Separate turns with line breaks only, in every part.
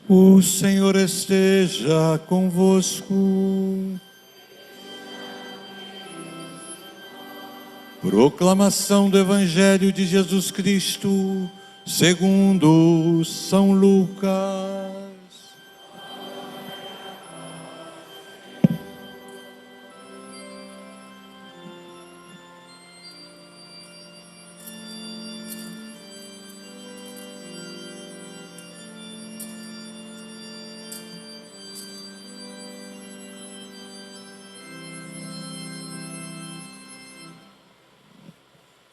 O Senhor esteja convosco. Proclamação do Evangelho de Jesus Cristo, segundo São Lucas.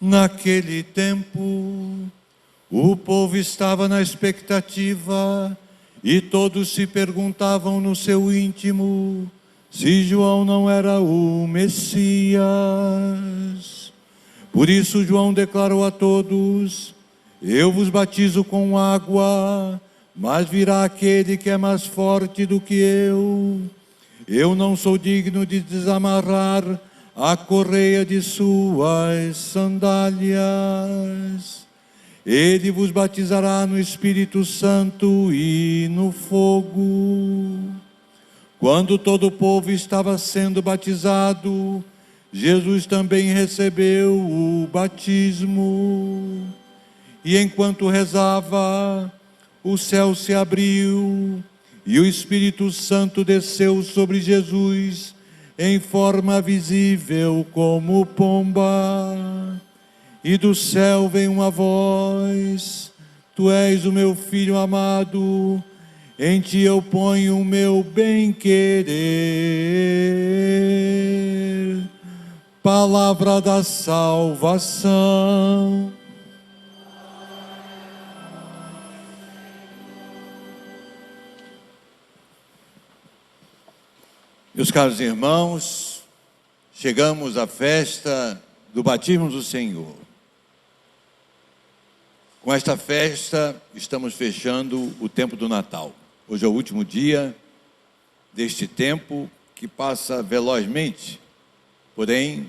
Naquele tempo, o povo estava na expectativa e todos se perguntavam no seu íntimo se João não era o Messias. Por isso João declarou a todos: eu vos batizo com água, mas virá aquele que é mais forte do que eu. Eu não sou digno de desamarrar a correia de suas sandálias. Ele vos batizará no Espírito Santo e no fogo. Quando todo o povo estava sendo batizado, Jesus também recebeu o batismo. E enquanto rezava, o céu se abriu e o Espírito Santo desceu sobre Jesus em forma visível como pomba, e do céu vem uma voz: tu és o meu filho amado, em ti eu ponho o meu bem-querer. Palavra da salvação. Meus caros irmãos, chegamos à festa do batismo do Senhor. Com esta festa, estamos fechando o tempo do Natal. Hoje é o último dia deste tempo que passa velozmente, porém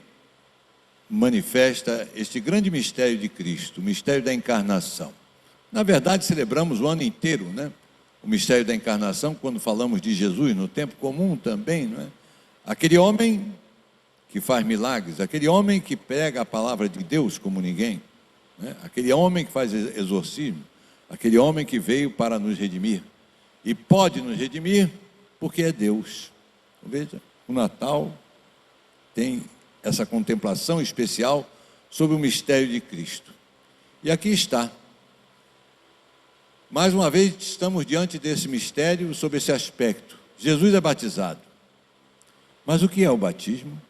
manifesta este grande mistério de Cristo, o mistério da encarnação. Na verdade, celebramos o ano inteiro, né? O mistério da encarnação, quando falamos de Jesus, no tempo comum também, não é? Aquele homem que faz milagres, aquele homem que prega a palavra de Deus como ninguém, né? Aquele homem que faz exorcismo, aquele homem que veio para nos redimir, e pode nos redimir porque é Deus. Veja, o Natal tem essa contemplação especial sobre o mistério de Cristo. E aqui está. Mais uma vez estamos diante desse mistério, sobre esse aspecto. Jesus é batizado. Mas o que é o batismo?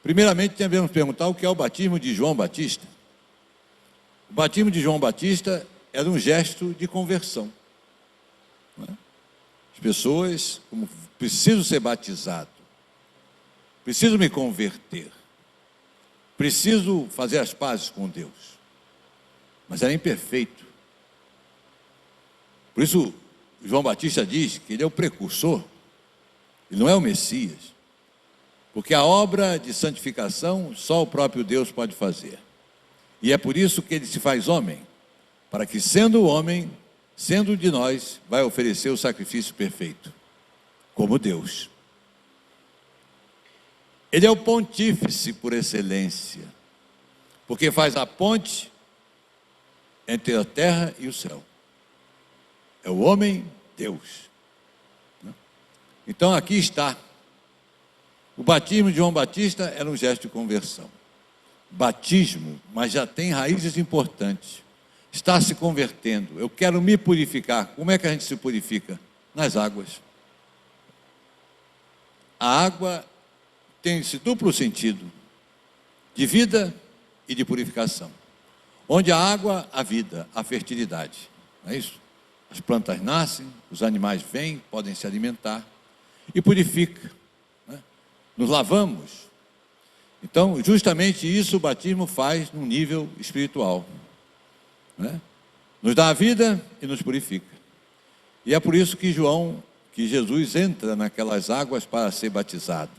Primeiramente devemos perguntar o que é o batismo de João Batista. O batismo de João Batista era um gesto de conversão. Não é? As pessoas, como preciso ser batizado, preciso me converter, preciso fazer as pazes com Deus. Mas era imperfeito. Por isso, João Batista diz que ele é o precursor, ele não é o Messias, porque a obra de santificação só o próprio Deus pode fazer. E é por isso que ele se faz homem, para que, sendo homem, sendo de nós, vai oferecer o sacrifício perfeito, como Deus. Ele é o pontífice por excelência, porque faz a ponte entre a terra e o céu. É o homem Deus. Então aqui está. O batismo de João Batista era um gesto de conversão. Batismo, mas já tem raízes importantes. Está se convertendo. Eu quero me purificar. Como é que a gente se purifica? Nas águas. A água tem esse duplo sentido, de vida e de purificação. Onde a água, a vida, a fertilidade. Não é isso? As plantas nascem, os animais vêm, podem se alimentar e purifica, né? Nos lavamos. Então, justamente isso o batismo faz num nível espiritual, né? Nos dá a vida e nos purifica. E é por isso que Jesus entra naquelas águas para ser batizado.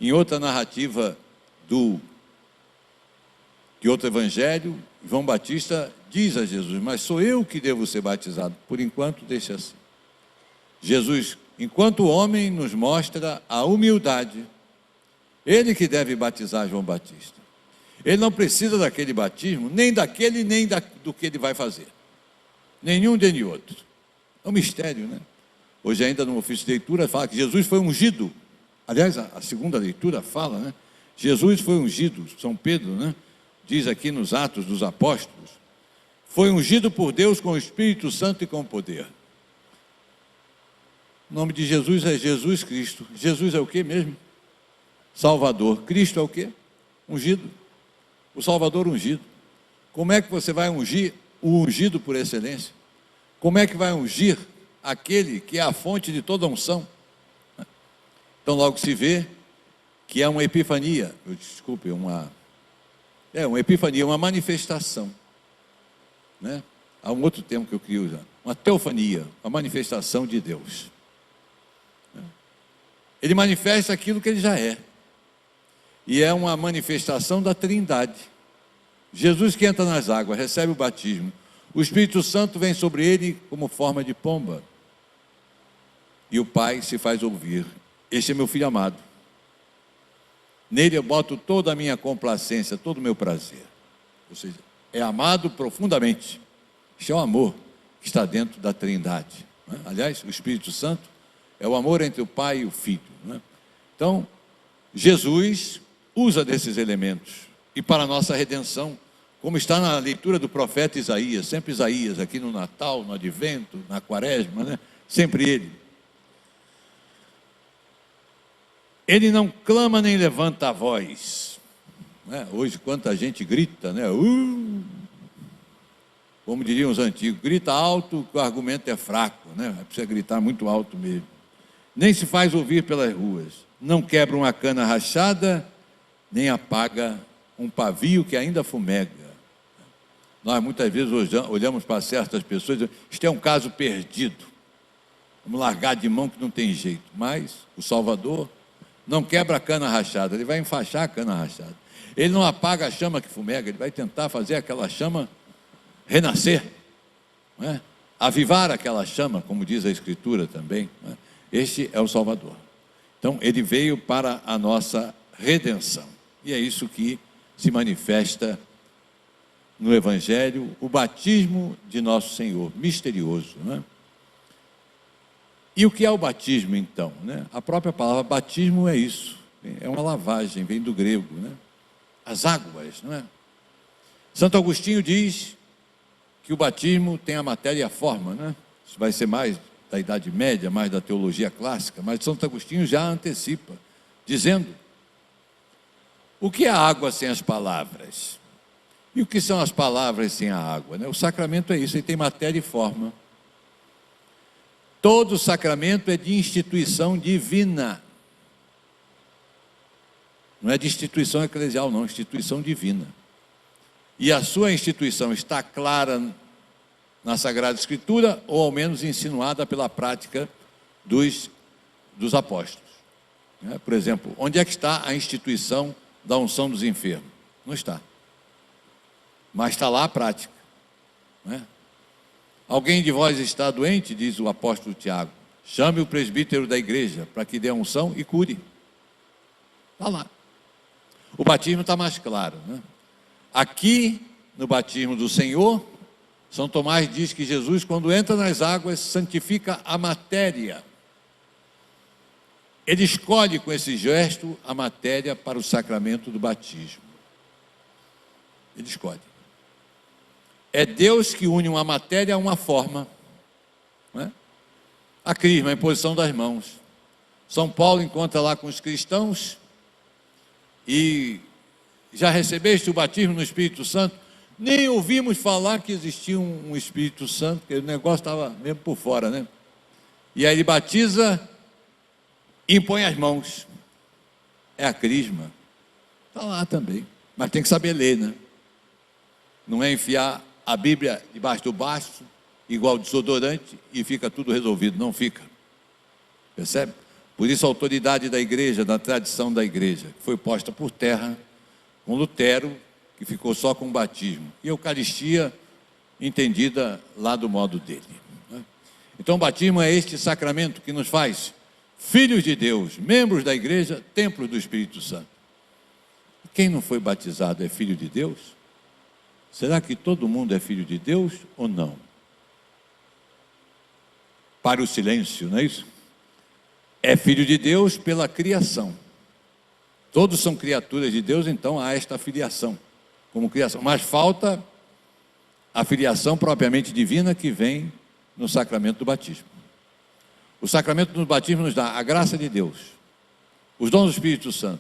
Em outra narrativa de outro evangelho, João Batista diz a Jesus: mas sou eu que devo ser batizado. Por enquanto, deixa assim. Jesus, enquanto homem, nos mostra a humildade. Ele que deve batizar João Batista. Ele não precisa daquele batismo, nem daquele, nem do que ele vai fazer. Nenhum nem outro. É um mistério, né? Hoje ainda no ofício de leitura fala que Jesus foi ungido. Aliás, a segunda leitura fala, né? Jesus foi ungido. São Pedro, né? Diz aqui nos Atos dos Apóstolos. Foi ungido por Deus com o Espírito Santo e com poder. O nome de Jesus é Jesus Cristo. Jesus é o que mesmo? Salvador. Cristo é o quê? Ungido. O Salvador ungido. Como é que você vai ungir o ungido por excelência? Como é que vai ungir aquele que é a fonte de toda unção? Então logo se vê que é uma epifania, uma epifania, uma manifestação, né? Há um outro termo que eu queria usar, uma teofania, a manifestação de Deus. Ele manifesta aquilo que ele já é, e é uma manifestação da Trindade. Jesus que entra nas águas, recebe o batismo, o Espírito Santo vem sobre ele como forma de pomba, e o Pai se faz ouvir: este é meu filho amado, nele eu boto toda a minha complacência, todo o meu prazer. Ou seja, é amado profundamente. Este é o amor que está dentro da Trindade, né? Aliás, o Espírito Santo é o amor entre o Pai e o Filho, né? Então, Jesus usa desses elementos, e para a nossa redenção, como está na leitura do profeta Isaías, sempre Isaías, aqui no Natal, no Advento, na Quaresma, né? Sempre ele. Ele não clama nem levanta a voz, né? Hoje quanta gente grita, né? Como diriam os antigos, grita alto que o argumento é fraco, né? Precisa gritar muito alto mesmo. Nem se faz ouvir pelas ruas, não quebra uma cana rachada, nem apaga um pavio que ainda fumega. Nós muitas vezes olhamos para certas pessoas e dizemos: isto é um caso perdido, vamos largar de mão que não tem jeito. Mas o Salvador não quebra a cana rachada, ele vai enfaixar a cana rachada. Ele não apaga a chama que fumega, ele vai tentar fazer aquela chama renascer, não é? Avivar aquela chama, como diz a Escritura também, não é? Este é o Salvador. Então ele veio para a nossa redenção, e é isso que se manifesta no Evangelho, o batismo de nosso Senhor, misterioso, não é? E o que é o batismo, então, né? A própria palavra batismo é isso, é uma lavagem, vem do grego, né? As águas, não é? Santo Agostinho diz que o batismo tem a matéria e a forma, né? Isso vai ser mais da Idade Média, mais da teologia clássica, mas Santo Agostinho já antecipa, dizendo: o que é a água sem as palavras? E o que são as palavras sem a água, né? O sacramento é isso, ele tem matéria e forma. Todo sacramento é de instituição divina. Não é de instituição eclesial, não, instituição divina. E a sua instituição está clara na Sagrada Escritura, ou ao menos insinuada pela prática dos apóstolos. Por exemplo, onde é que está a instituição da unção dos enfermos? Não está. Mas está lá a prática, não é? Alguém de vós está doente, diz o apóstolo Tiago, chame o presbítero da igreja para que dê a unção e cure. Está lá. O batismo está mais claro, né? Aqui, no batismo do Senhor, São Tomás diz que Jesus, quando entra nas águas, santifica a matéria. Ele escolhe com esse gesto a matéria para o sacramento do batismo. Ele escolhe. É Deus que une uma matéria a uma forma, não é? A crisma, a imposição das mãos. São Paulo encontra lá com os cristãos e: já recebeste o batismo no Espírito Santo? Nem ouvimos falar que existia um Espírito Santo, porque o negócio estava mesmo por fora, né? E aí ele batiza e impõe as mãos. É a crisma. Está lá também, mas tem que saber ler, né? Não é enfiar a Bíblia debaixo do baço, igual desodorante, e fica tudo resolvido. Não fica. Percebe? Por isso a autoridade da igreja, da tradição da igreja, que foi posta por terra com Lutero, que ficou só com o batismo, e a Eucaristia entendida lá do modo dele. Então o batismo é este sacramento que nos faz filhos de Deus, membros da igreja, templo do Espírito Santo. Quem não foi batizado é filho de Deus? Será que todo mundo é filho de Deus ou não? Para o silêncio, não é isso? É filho de Deus pela criação. Todos são criaturas de Deus, então há esta filiação como criação. Mas falta a filiação propriamente divina que vem no sacramento do batismo. O sacramento do batismo nos dá a graça de Deus, os dons do Espírito Santo,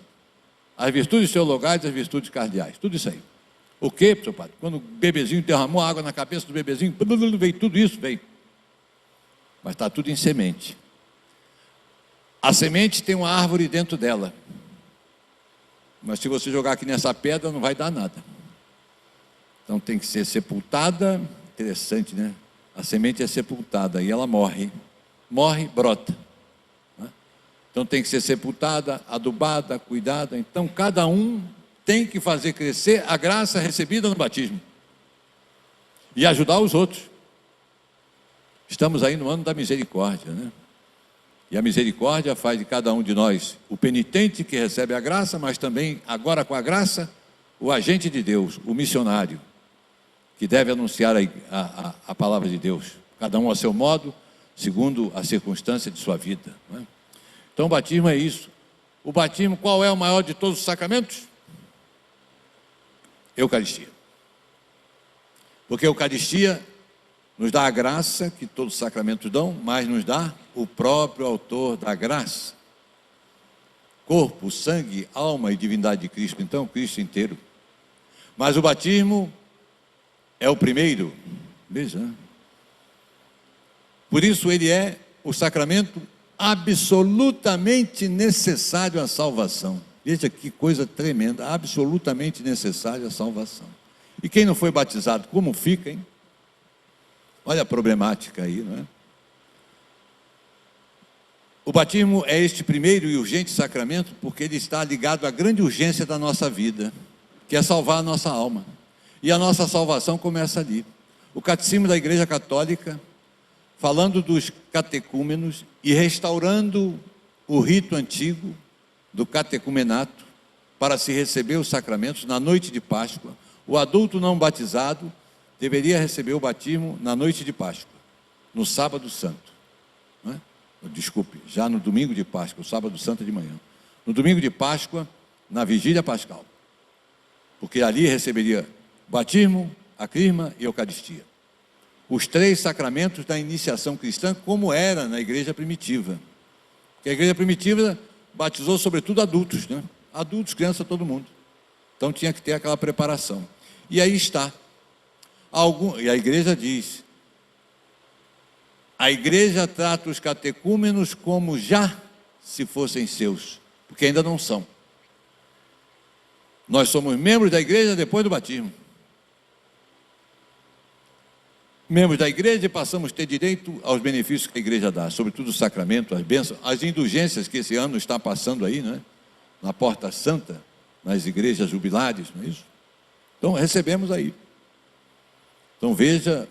as virtudes teologais e as virtudes cardeais, tudo isso aí. O que, seu padre? Quando o bebezinho derramou água na cabeça do bebezinho, veio tudo isso, veio. Mas está tudo em semente. A semente tem uma árvore dentro dela. Mas se você jogar aqui nessa pedra, não vai dar nada. Então tem que ser sepultada. Interessante, né? A semente é sepultada e ela morre. Morre, brota. Então tem que ser sepultada, adubada, cuidada. Então cada um tem que fazer crescer a graça recebida no batismo. E ajudar os outros. Estamos aí no ano da misericórdia, né? E a misericórdia faz de cada um de nós o penitente que recebe a graça, mas também, agora com a graça, o agente de Deus, o missionário, que deve anunciar a palavra de Deus, cada um a seu modo, segundo a circunstância de sua vida, não é? Então o batismo é isso. O batismo, qual é o maior de todos os sacramentos? Eucaristia. Porque a Eucaristia nos dá a graça que todos os sacramentos dão, mas nos dá o próprio autor da graça. Corpo, sangue, alma e divindade de Cristo. Então, Cristo inteiro. Mas o batismo é o primeiro. Veja, né? Por isso ele é o sacramento absolutamente necessário à salvação. Veja que coisa tremenda, absolutamente necessário à salvação. E quem não foi batizado, como fica, hein? Olha a problemática aí, não é? O batismo é este primeiro e urgente sacramento porque ele está ligado à grande urgência da nossa vida, que é salvar a nossa alma. E a nossa salvação começa ali. O Catecismo da Igreja Católica, falando dos catecúmenos e restaurando o rito antigo do catecumenato para se receber os sacramentos na noite de Páscoa. O adulto não batizado deveria receber o batismo na noite de Páscoa, no sábado santo, não é? Desculpe, já no domingo de Páscoa, o sábado santo de manhã. No domingo de Páscoa, na vigília pascal, porque ali receberia batismo, a crisma e a Eucaristia. Os três sacramentos da iniciação cristã, como era na igreja primitiva. Porque a igreja primitiva batizou sobretudo adultos, né? Adultos, crianças, todo mundo. Então tinha que ter aquela preparação. E aí está. E a igreja diz, a igreja trata os catecúmenos como já se fossem seus, porque ainda não são. Nós somos membros da igreja depois do batismo. Membros da igreja e passamos a ter direito aos benefícios que a igreja dá, sobretudo o sacramento, as bênçãos, as indulgências que esse ano está passando aí, né? Na Porta Santa, nas igrejas jubilares, não é isso? Então recebemos aí. Então veja,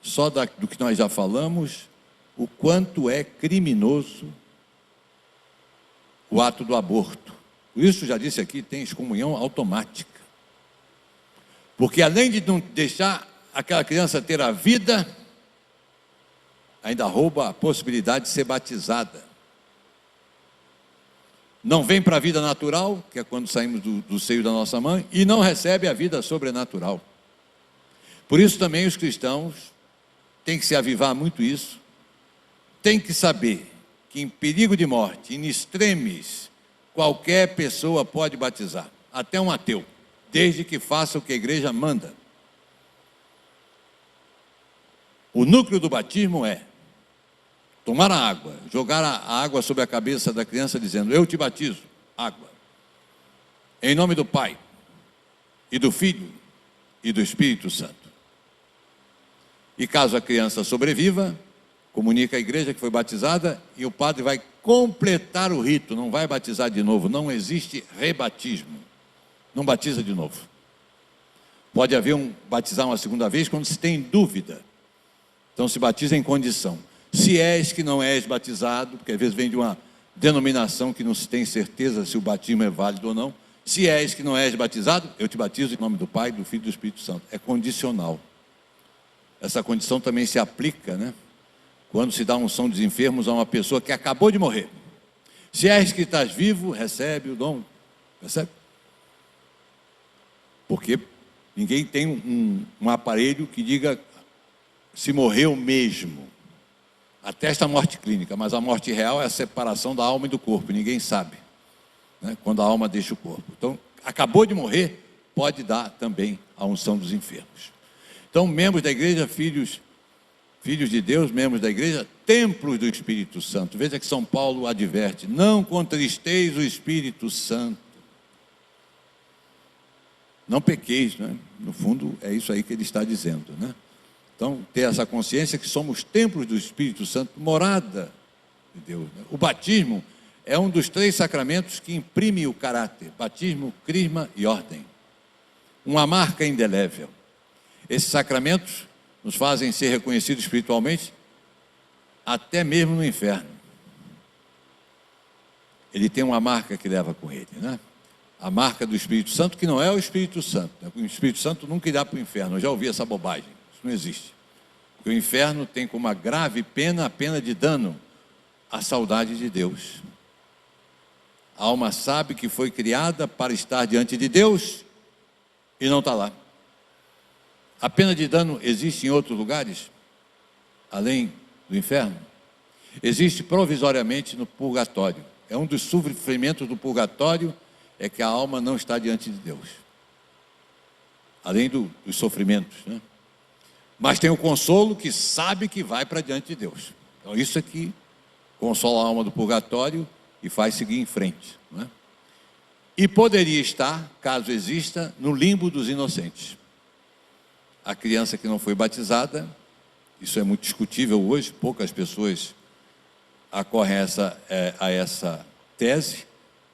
só do que nós já falamos, o quanto é criminoso o ato do aborto. Por isso, já disse aqui, tem excomunhão automática. Porque além de não deixar aquela criança ter a vida, ainda rouba a possibilidade de ser batizada. Não vem para a vida natural, que é quando saímos do seio da nossa mãe, e não recebe a vida sobrenatural. Por isso também os cristãos têm que se avivar muito isso, têm que saber que em perigo de morte, in extremis, qualquer pessoa pode batizar, até um ateu, desde que faça o que a igreja manda. O núcleo do batismo é tomar a água, jogar a água sobre a cabeça da criança dizendo, eu te batizo, água, em nome do Pai, e do Filho, e do Espírito Santo. E caso a criança sobreviva, comunica à igreja que foi batizada e o padre vai completar o rito, não vai batizar de novo, não existe rebatismo, não batiza de novo. Pode haver batizar uma segunda vez quando se tem dúvida. Então se batiza em condição. Se és que não és batizado, porque às vezes vem de uma denominação que não se tem certeza se o batismo é válido ou não. Se és que não és batizado, eu te batizo em nome do Pai, do Filho e do Espírito Santo. É condicional. Essa condição também se aplica, né? Quando se dá unção dos enfermos a uma pessoa que acabou de morrer. Se és que estás vivo, recebe o dom. Recebe? Porque ninguém tem um aparelho que diga se morreu mesmo. Atesta a morte clínica, mas a morte real é a separação da alma e do corpo. Ninguém sabe, né? Quando a alma deixa o corpo. Então, acabou de morrer, pode dar também a unção dos enfermos. Então, membros da igreja, filhos de Deus, membros da igreja, templos do Espírito Santo. Veja que São Paulo adverte: não contristeis o Espírito Santo. Não pequeis, né? No fundo, é isso aí que ele está dizendo, né? Então, ter essa consciência que somos templos do Espírito Santo, morada de Deus, né? O batismo é um dos 3 sacramentos que imprime o caráter: batismo, crisma e ordem. Uma marca indelével. Esses sacramentos nos fazem ser reconhecidos espiritualmente até mesmo no inferno. Ele tem uma marca que leva com ele, né? A marca do Espírito Santo, que não é o Espírito Santo, né? O Espírito Santo nunca irá para o inferno. Eu já ouvi essa bobagem. Isso não existe. Porque o inferno tem como uma grave pena a pena de dano à saudade de Deus. A alma sabe que foi criada para estar diante de Deus e não está lá. A pena de dano existe em outros lugares, além do inferno? Existe provisoriamente no purgatório. É um dos sofrimentos do purgatório, é que a alma não está diante de Deus. Além dos sofrimentos, né? Mas tem o consolo que sabe que vai para diante de Deus. Então isso é que consola a alma do purgatório e faz seguir em frente, né? E poderia estar, caso exista, no limbo dos inocentes. A criança que não foi batizada, isso é muito discutível hoje, poucas pessoas acorrem a essa tese,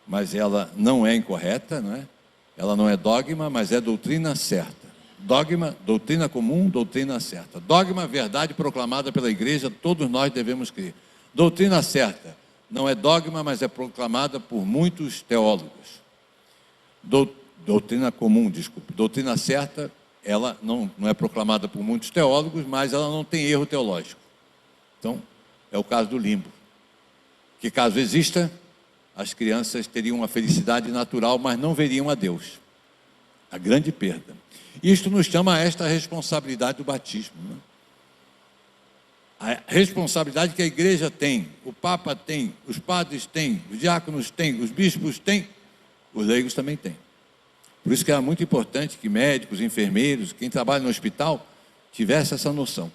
mas ela não é incorreta, não é? Ela não é dogma, mas é doutrina certa. Dogma, doutrina comum, doutrina certa. Dogma, verdade proclamada pela igreja, todos nós devemos crer. Doutrina certa, não é dogma, mas é proclamada por muitos teólogos. Doutrina comum, desculpe. Doutrina certa, ela não é proclamada por muitos teólogos, mas ela não tem erro teológico. Então, é o caso do limbo. Que caso exista, as crianças teriam uma felicidade natural, mas não veriam a Deus. A grande perda. Isto nos chama a esta responsabilidade do batismo, né? A responsabilidade que a igreja tem, o Papa tem, os padres têm, os diáconos têm, os bispos têm, os leigos também têm. Por isso que era muito importante que médicos, enfermeiros, quem trabalha no hospital, tivesse essa noção.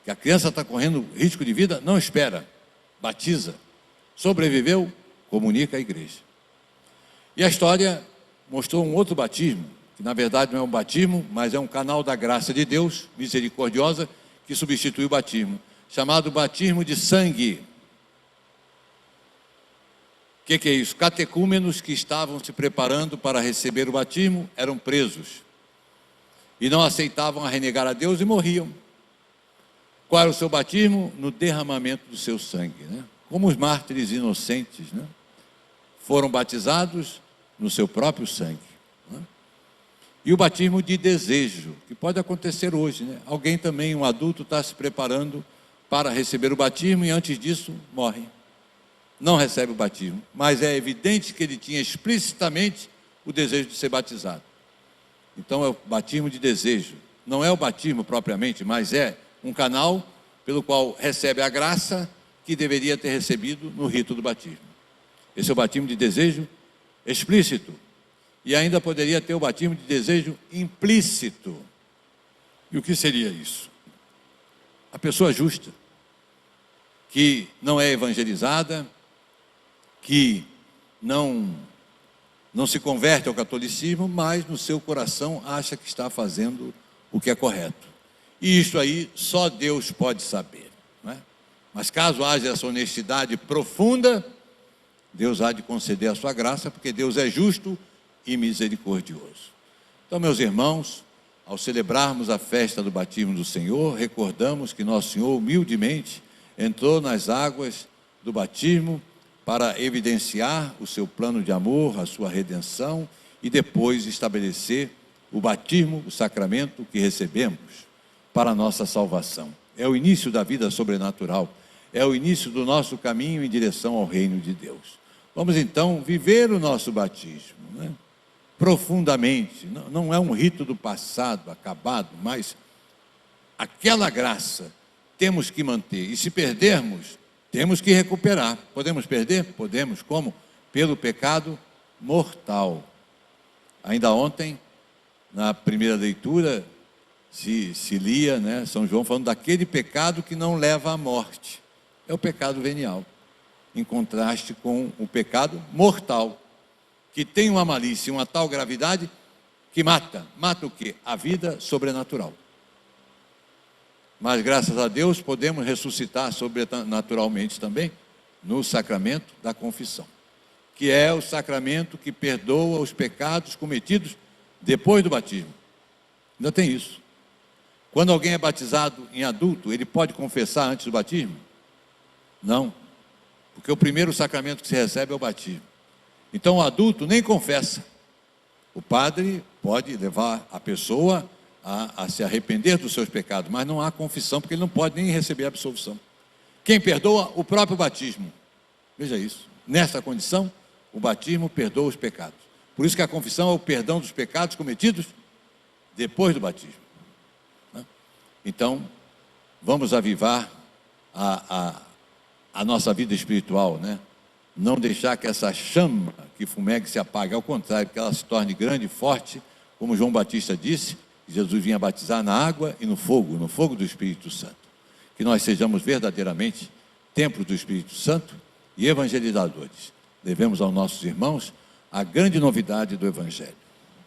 Que a criança está correndo risco de vida, não espera, batiza. Sobreviveu, comunica à igreja. E a história mostrou um outro batismo, que na verdade não é um batismo, mas é um canal da graça de Deus, misericordiosa, que substitui o batismo, chamado batismo de sangue. O que é isso? Catecúmenos que estavam se preparando para receber o batismo eram presos e não aceitavam a renegar a Deus e morriam. Qual era o seu batismo? No derramamento do seu sangue, né? Como os mártires inocentes, né? Foram batizados no seu próprio sangue, né? E o batismo de desejo, que pode acontecer hoje, né? Alguém também, um adulto, está se preparando para receber o batismo e antes disso morre. Não recebe o batismo, mas é evidente que ele tinha explicitamente o desejo de ser batizado. Então é o batismo de desejo. Não é o batismo propriamente, mas é um canal pelo qual recebe a graça que deveria ter recebido no rito do batismo. Esse é o batismo de desejo explícito. E ainda poderia ter o batismo de desejo implícito. E o que seria isso? A pessoa justa, que não é evangelizada, que não se converte ao catolicismo, mas no seu coração acha que está fazendo o que é correto. E isso aí só Deus pode saber, não é? Mas caso haja essa honestidade profunda, Deus há de conceder a sua graça, porque Deus é justo e misericordioso. Então, meus irmãos, ao celebrarmos a festa do batismo do Senhor, recordamos que Nosso Senhor humildemente entrou nas águas do batismo para evidenciar o seu plano de amor, a sua redenção, e depois estabelecer o batismo, o sacramento que recebemos para a nossa salvação. É o início da vida sobrenatural, é o início do nosso caminho em direção ao reino de Deus. Vamos então viver o nosso batismo, né? Profundamente. Não é um rito do passado, acabado, mas aquela graça temos que manter, e se perdermos, temos que recuperar. Podemos perder? Podemos. Como? Pelo pecado mortal. Ainda ontem, na primeira leitura, se lia, né, São João falando daquele pecado que não leva à morte. É o pecado venial, em contraste com o pecado mortal, que tem uma malícia, uma tal gravidade, que mata. Mata o quê? A vida sobrenatural. Mas graças a Deus podemos ressuscitar sobrenaturalmente também no sacramento da confissão, que é o sacramento que perdoa os pecados cometidos depois do batismo. Ainda tem isso. Quando alguém é batizado em adulto, ele pode confessar antes do batismo? Não, porque o primeiro sacramento que se recebe é o batismo. Então o adulto nem confessa. O padre pode levar a pessoa a se arrepender dos seus pecados, mas não há confissão, porque ele não pode nem receber a absolvição. Quem perdoa? O próprio batismo. Veja isso. Nessa condição, o batismo perdoa os pecados. Por isso que a confissão é o perdão dos pecados cometidos depois do batismo. Então, vamos avivar a nossa vida espiritual, né? Não deixar que essa chama que fumega se apague, ao contrário, que ela se torne grande e forte, como João Batista disse, Jesus vinha batizar na água e no fogo do Espírito Santo. Que nós sejamos verdadeiramente templo do Espírito Santo e evangelizadores. Levemos aos nossos irmãos a grande novidade do Evangelho.